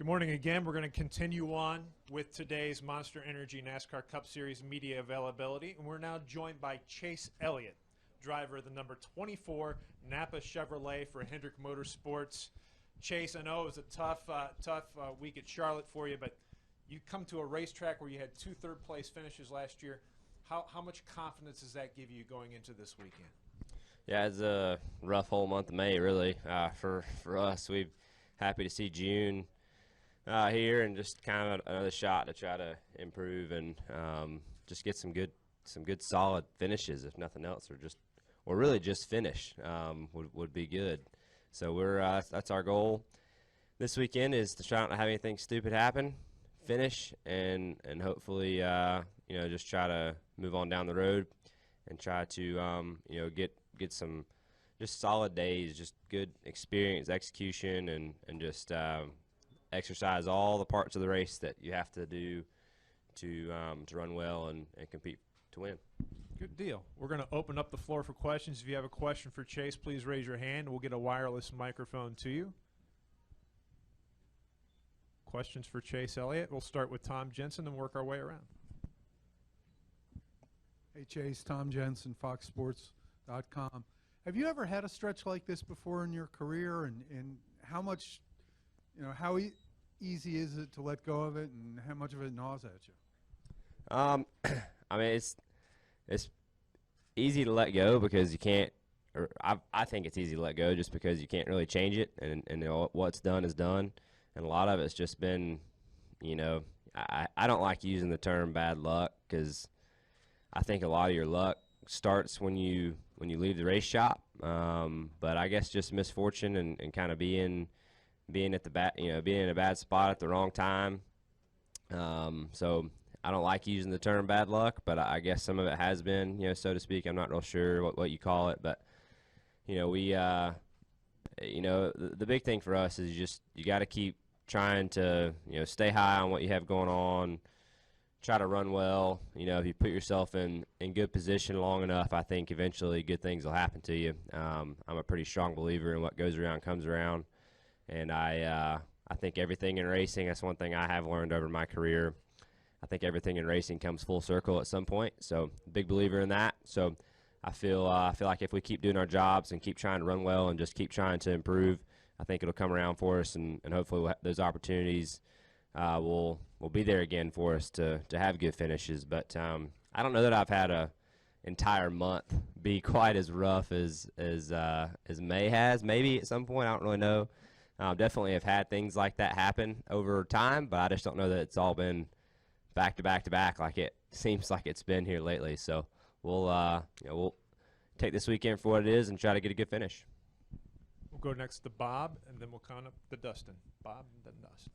Good morning again. We're going to continue on with today's Monster Energy NASCAR Cup Series media availability, and we're now joined by Chase Elliott, driver of the number 24 Napa Chevrolet for Hendrick Motorsports. Chase, I know it was a tough week at Charlotte for you, but you come to a racetrack where you had 2 third-place finishes last year. How much confidence does that give you going into this weekend? Yeah, it's a rough whole month of May, really, for us. We're happy to see June here, and just kind of another shot to try to improve and just get some good solid finishes, if nothing else, or really just finish would be good. So that's our goal this weekend, is to try not to have anything stupid happen, finish, and hopefully just try to move on down the road and try to get some just solid days, just good experience, execution, and just exercise all the parts of the race that you have to do to run well and compete to win. Good deal. We're going to open up the floor for questions. If you have a question for Chase, please raise your hand. We'll get a wireless microphone to you. Questions for Chase Elliott? We'll start with Tom Jensen and work our way around. Hey Chase, Tom Jensen, FoxSports.com. Have you ever had a stretch like this before in your career, and how much, how easy is it to let go of it, and how much of it gnaws at you? I mean, it's easy to let go because you can't, or I think it's easy to let go just because you can't really change it, and what's done is done, and a lot of it's just been, I don't like using the term bad luck, because I think a lot of your luck starts when you leave the race shop, but I guess just misfortune and kind of being at the being in a bad spot at the wrong time. So I don't like using the term bad luck, but I guess some of it has been, so to speak. I'm not real sure what you call it, but we the big thing for us is you got to keep trying to stay high on what you have going on. Try to run well. If you put yourself in good position long enough, I think eventually good things will happen to you. I'm a pretty strong believer in what goes around comes around, and I think everything in racing, that's one thing I have learned over my career. I think everything in racing comes full circle at some point, so big believer in that. So I feel like if we keep doing our jobs and keep trying to run well and just keep trying to improve, I think it'll come around for us, and hopefully those opportunities will be there again for us to have good finishes. But I don't know that I've had a entire month be quite as rough as May has. Maybe at some point, I don't really know. Definitely have had things like that happen over time, but I just don't know that it's all been back to back to back like it seems like it's been here lately. So we'll take this weekend for what it is and try to get a good finish. We'll go next to Bob, and then we'll count up the Dustin. Bob, and then Dustin.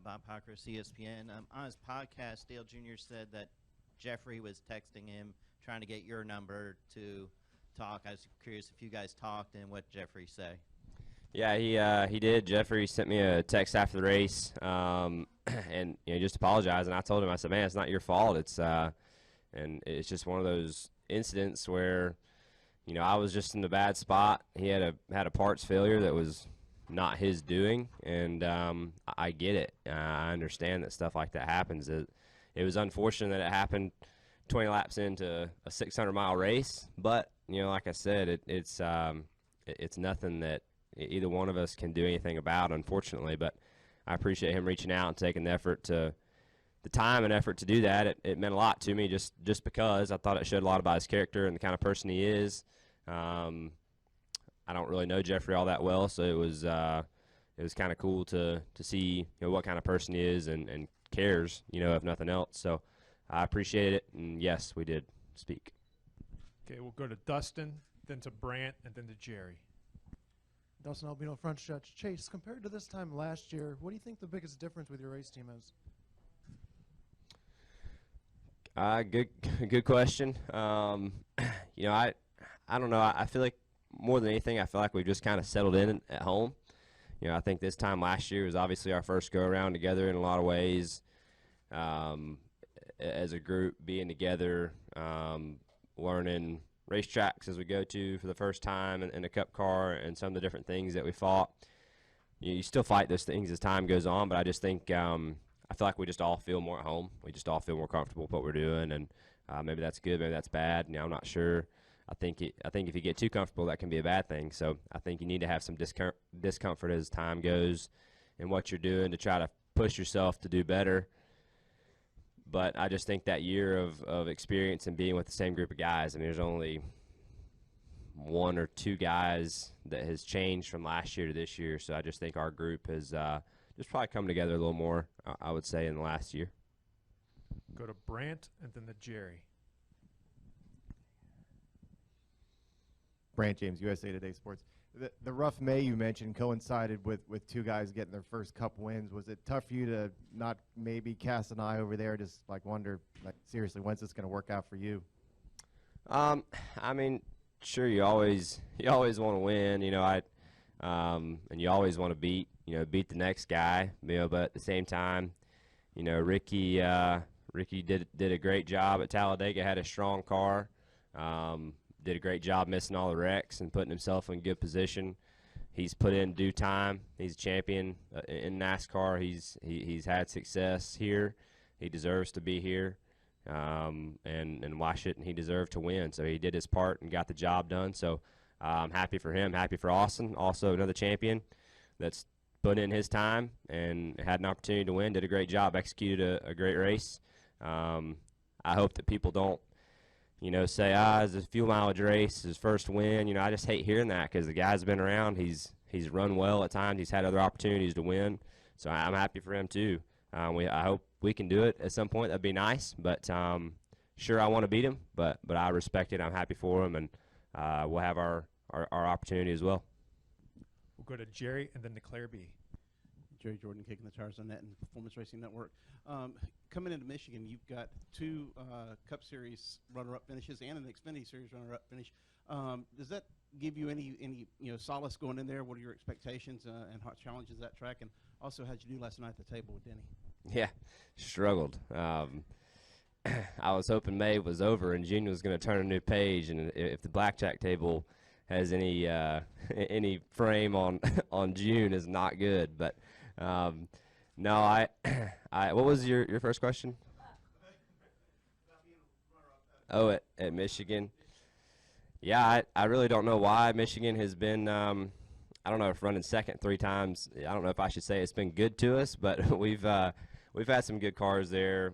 Bob Pockris, ESPN. On his podcast, Dale Jr. said that Jeffrey was texting him trying to get your number to talk. I was curious if you guys talked and what Jeffrey say. Yeah, he did. Jeffrey sent me a text after the race, and just apologized. And I told him, I said, man, it's not your fault. It's and it's just one of those incidents where, I was just in a bad spot. He had a parts failure that was not his doing, and I get it. I understand that stuff like that happens. It was unfortunate that it happened 20 laps into a 600-mile race, but like I said, it's nothing that either one of us can do anything about, unfortunately. But I appreciate him reaching out and taking the time and effort to do that. It meant a lot to me just because I thought it showed a lot about his character and the kind of person he is. I don't really know Jeffrey all that well, so it was kind of cool to see what kind of person he is and cares, if nothing else. So I appreciate it, and yes, we did speak. Okay, we'll go to Dustin, then to Brant, and then to Jerry. Dustin Albino, front stretch. Chase, compared to this time last year, what do you think the biggest difference with your race team is? Good question. I don't know. I feel like more than anything, I feel like we've just kind of settled in at home. I think this time last year was obviously our first go-around together in a lot of ways. As a group, being together, learning racetracks as we go to for the first time in a cup car and some of the different things that we fought. you still fight those things as time goes on, but I just think I feel like we just all feel more at home. We just all feel more comfortable with what we're doing, and maybe that's good, maybe that's bad. I'm not sure. I think if you get too comfortable, that can be a bad thing. So I think you need to have some discomfort as time goes in what you're doing to try to push yourself to do better. But I just think that year of experience and being with the same group of guys, I mean, there's only one or two guys that has changed from last year to this year. So I just think our group has just probably come together a little more, I would say, in the last year. Go to Brant and then to Jerry. Brant James, USA Today Sports. The rough May you mentioned coincided with two guys getting their first Cup wins. Was it tough for you to not maybe cast an eye over there, just like wonder, like seriously, when's this going to work out for you? I mean, sure, you always want to win, and you always want to beat the next guy, but at the same time, Ricky did a great job at Talladega, had a strong car. Did a great job missing all the wrecks and putting himself in good position. He's put in due time. He's a champion in NASCAR. He's had success here. He deserves to be here, and why shouldn't he deserve to win? So he did his part and got the job done. So I'm happy for him, happy for Austin, also another champion that's put in his time and had an opportunity to win, did a great job, executed a great race. I hope that people don't say, it's a fuel mileage race, his first win. I just hate hearing that because the guy's been around. He's run well at times. He's had other opportunities to win. So I'm happy for him too. I hope we can do it at some point. That'd be nice. But sure, I want to beat him, but I respect it. I'm happy for him, and we'll have our opportunity as well. We'll go to Jerry and then to Claire B. Jerry Jordan, kicking the tires on that and Performance Racing Network. Coming into Michigan, you've got two Cup Series runner-up finishes and an Xfinity Series runner-up finish. Does that give you any solace going in there? What are your expectations and how challenges that track? And also, how'd you do last night at the table with Denny? Yeah, struggled. I was hoping May was over and June was going to turn a new page, and if the blackjack table has any any frame on June, is not good. But no, I what was your first question? Oh, at Michigan. Yeah, I really don't know why Michigan has been, I don't know if running second 3 times. I don't know if I should say it's been good to us, but we've had some good cars there,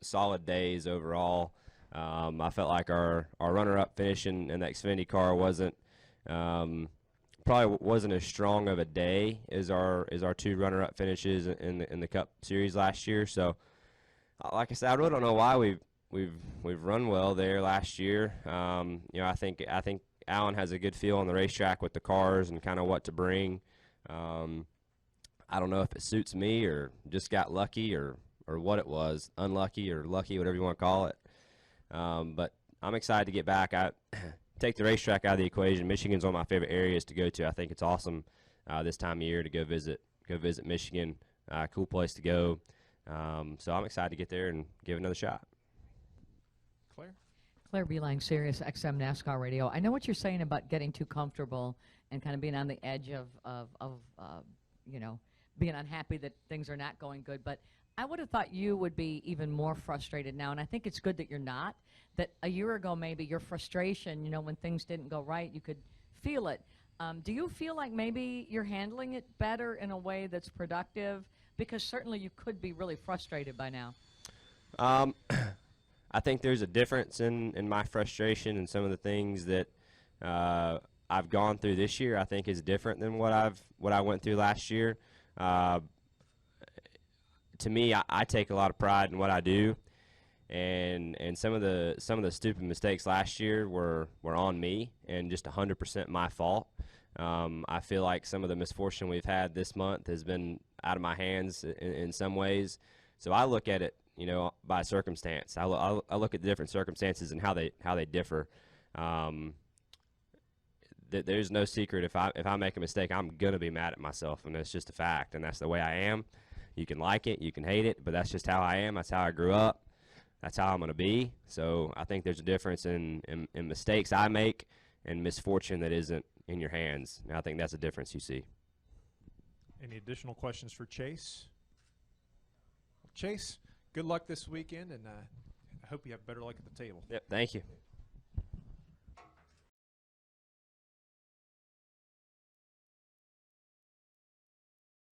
solid days overall. I felt like our runner-up finish in the Xfinity car probably wasn't as strong of a day as our 2 runner-up finishes in the Cup Series last year. So, like I said, I really don't know why we've run well there last year. I think Alan has a good feel on the racetrack with the cars and kind of what to bring. I don't know if it suits me or just got lucky or what it was, unlucky or lucky, whatever you want to call it. But I'm excited to get back. I take the racetrack out of the equation. Michigan's one of my favorite areas to go to. I think it's awesome this time of year to go visit Michigan. Cool place to go. So I'm excited to get there and give it another shot. Claire Beeline, Sirius XM NASCAR Radio. I know what you're saying about getting too comfortable and kind of being on the edge of being unhappy that things are not going good. But I would have thought you would be even more frustrated now, and I think it's good that you're not. That a year ago maybe your frustration, when things didn't go right, you could feel it. Do you feel like maybe you're handling it better in a way that's productive? Because certainly you could be really frustrated by now. I think there's a difference in my frustration and some of the things that I've gone through this year. I think is different than what I went through last year. To me, I take a lot of pride in what I do, and some of the stupid mistakes last year were on me and just 100% my fault. I feel like some of the misfortune we've had this month has been out of my hands in some ways. So I look at it, by circumstance. I look at the different circumstances and how they differ. There's no secret. If I make a mistake, I'm gonna be mad at myself, and it's just a fact, and that's the way I am. You can like it, you can hate it, but that's just how I am. That's how I grew up. That's how I'm gonna be. So I think there's a difference in mistakes I make and misfortune that isn't in your hands. And I think that's a difference you see. Any additional questions for Chase? Chase, good luck this weekend, and I hope you have better luck at the table. Yep, thank you.